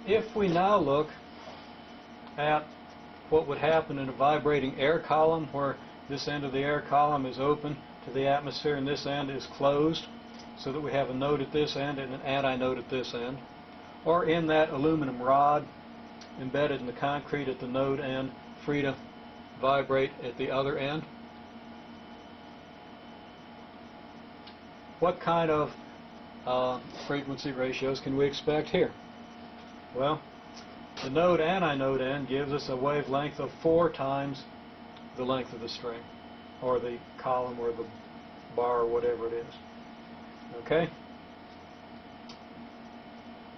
if we now look at what would happen in a vibrating air column, where this end of the air column is open to the atmosphere and this end is closed, so that we have a note at this end and an antinote at this end, or in that aluminum rod embedded in the concrete at the node end, free to vibrate at the other end. What kind of frequency ratios can we expect here? Well, the node antinode end gives us a wavelength of 4 times the length of the string, or the column, or the bar, or whatever it is. Okay?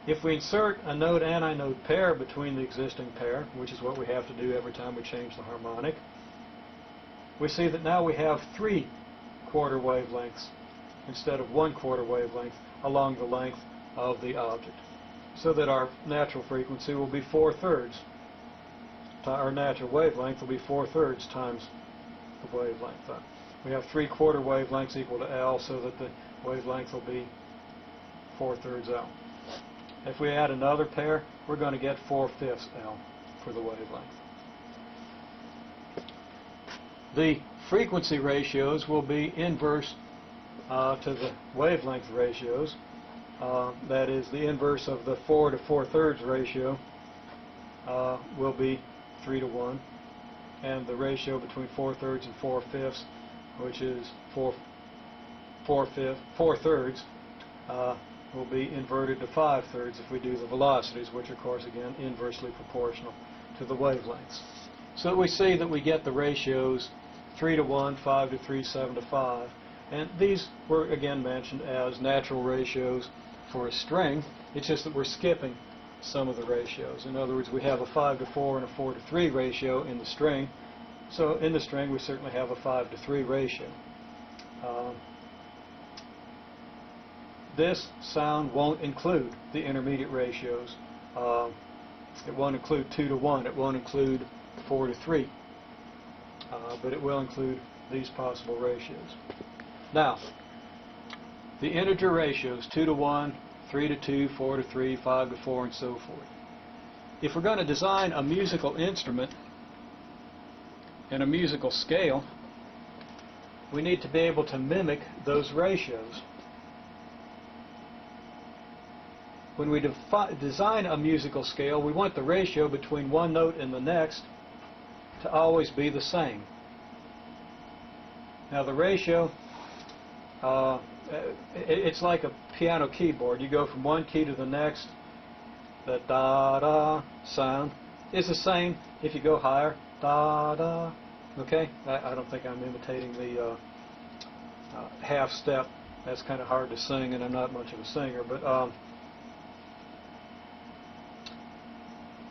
If we insert a node antinode pair between the existing pair, which is what we have to do every time we change the harmonic, we see that now we have 3/4 wavelengths instead of 1/4 wavelength along the length of the object, so that our natural frequency will be 4/3. Our natural wavelength will be 4/3 times the wavelength. We have 3/4 wavelengths equal to L, so that the wavelength will be 4/3 L. If we add another pair, we're going to get 4/5 L for the wavelength. The frequency ratios will be inverse to the wavelength ratios. That is, the inverse of the 4 to 4/3 ratio will be 3 to 1, and the ratio between 4/3 and 4/5, which is 4/3, will be inverted to 5/3 if we do the velocities, which are, of course, again, inversely proportional to the wavelengths. So we see that we get the ratios 3 to 1, 5 to 3, 7 to 5. And these were, again, mentioned as natural ratios for a string. It's just that we're skipping some of the ratios. In other words, we have a 5 to 4 and a 4 to 3 ratio in the string. So in the string, we certainly have a 5 to 3 ratio. This sound won't include the intermediate ratios. It won't include 2 to 1. It won't include 4 to 3. But it will include these possible ratios. Now, the integer ratios, 2 to 1, 3 to 2, 4 to 3, 5 to 4, and so forth. If we're going to design a musical instrument and a musical scale, we need to be able to mimic those ratios. When we design a musical scale, we want the ratio between one note and the next to always be the same. Now the ratio, it's like a piano keyboard. You go from one key to the next. The da-da sound is the same if you go higher. Da-da. Okay? I don't think I'm imitating the half step. That's kind of hard to sing, and I'm not much of a singer. But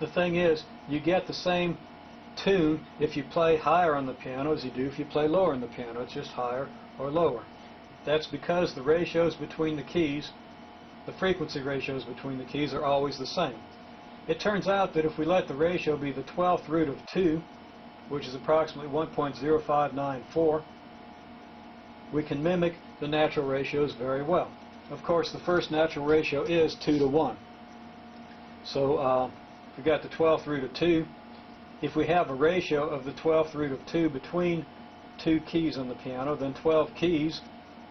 the thing is, you get the same tune if you play higher on the piano as you do if you play lower on the piano. It's just higher or lower. That's because the ratios between the keys, the frequency ratios between the keys, are always the same. It turns out that if we let the ratio be the 12th root of 2, which is approximately 1.0594, we can mimic the natural ratios very well. Of course, the first natural ratio is 2 to 1. So we've got the 12th root of 2. If we have a ratio of the 12th root of 2 between two keys on the piano, then 12 keys,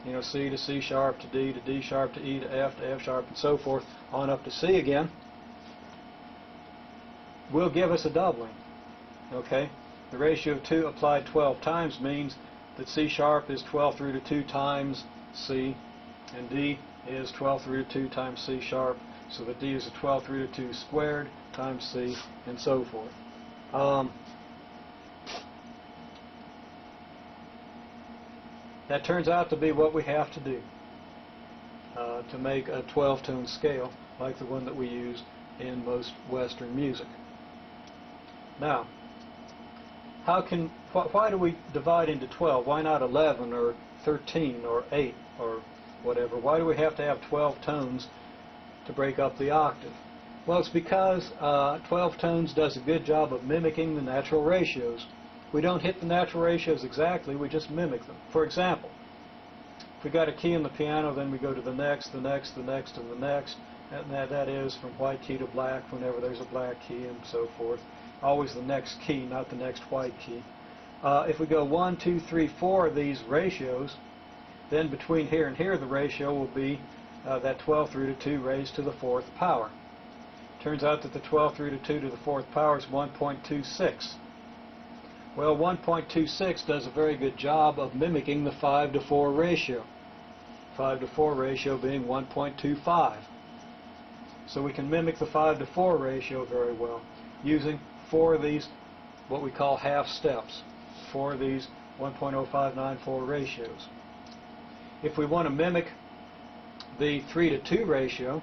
you know, C to C sharp to D sharp to E to F sharp and so forth, on up to C again, will give us a doubling. Okay? The ratio of 2 applied 12 times means that C sharp is 12th root of 2 times C, and D is 12th root of 2 times C sharp, so that D is a 12th root of 2 squared times C, and so forth. That turns out to be what we have to do to make a 12-tone scale like the one that we use in most Western music. Now, why do we divide into 12? Why not 11 or 13 or 8 or whatever? Why do we have to have 12 tones to break up the octave? Well, it's because 12 tones does a good job of mimicking the natural ratios. We don't hit the natural ratios exactly, we just mimic them. For example, If we got a key in the piano, then we go to the next, the next, the next, and the next. And that is from white key to black whenever there's a black key and so forth. Always the next key, not the next white key. If we go 1, 2, 3, 4 of these ratios, then between here and here the ratio will be that 12th root of 2 raised to the 4th power. Turns out that the 12th root of 2 to the 4th power is 1.26. Well, 1.26 does a very good job of mimicking the 5 to 4 ratio. 5 to 4 ratio being 1.25. So we can mimic the 5 to 4 ratio very well using 4 of these, what we call half steps, 4 of these 1.0594 ratios. If we want to mimic the 3 to 2 ratio,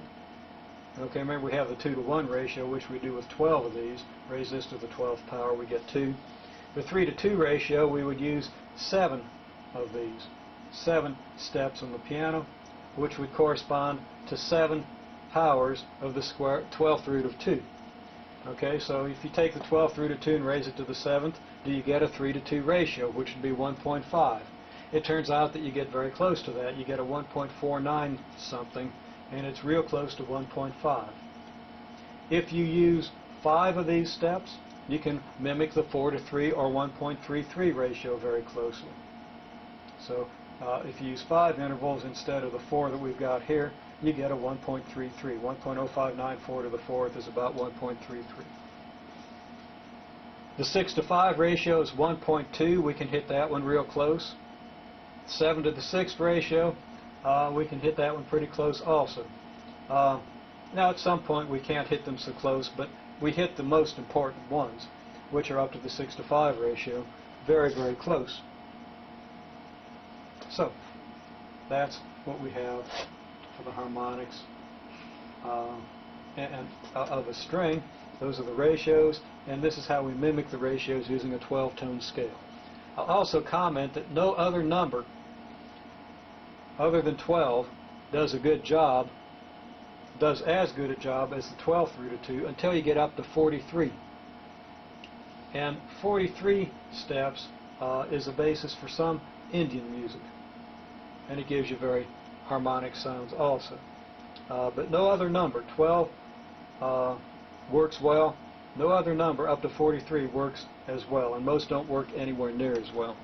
okay, remember we have the 2 to 1 ratio, which we do with 12 of these. Raise this to the 12th power, we get 2. The 3 to 2 ratio, we would use 7 of these. 7 steps on the piano, which would correspond to 7 powers of the 12th root of 2. Okay, so if you take the 12th root of 2 and raise it to the 7th, do you get a 3 to 2 ratio, which would be 1.5. It turns out that you get very close to that. You get a 1.49 something, and it's real close to 1.5. If you use 5 of these steps, you can mimic the 4 to 3 or 1.33 ratio very closely. So if you use 5 intervals instead of the 4 that we've got here, you get a 1.33. 1.0594 to the 4th is about 1.33. The 6 to 5 ratio is 1.2. We can hit that one real close. 7 to the 6th ratio, we can hit that one pretty close also. Now at some point we can't hit them so close, but we hit the most important ones, which are up to the 6 to 5 ratio, very, very close. So that's what we have for the harmonics of a string. Those are the ratios, and this is how we mimic the ratios using a 12-tone scale. I'll also comment that no other number other than 12 does a good job, does as good a job as the 12th root of 2 until you get up to 43. And 43 steps is a basis for some Indian music, and it gives you very harmonic sounds also. But no other number, 12 works well. No other number up to 43 works as well, and most don't work anywhere near as well.